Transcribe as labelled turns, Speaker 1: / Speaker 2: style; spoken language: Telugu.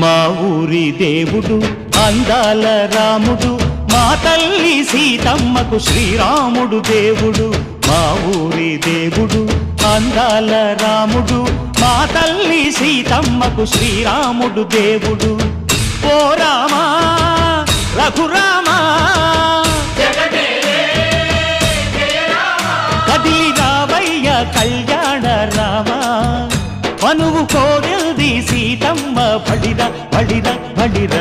Speaker 1: మా ఊరి దేవుడు అందాల రాముడు, మా తల్లి సీతమ్మకు శ్రీరాముడు దేవుడు. మా ఊరి దేవుడు అందాల రాముడు, మా తల్లి సీతమ్మకు శ్రీరాముడు దేవుడు. ఓ రామా రఘురామా కదిలి రావయ్య కళ్యాణ రామా, మనువు కోరెల్ది సీతమ్మ బడిర బడిర బడిర.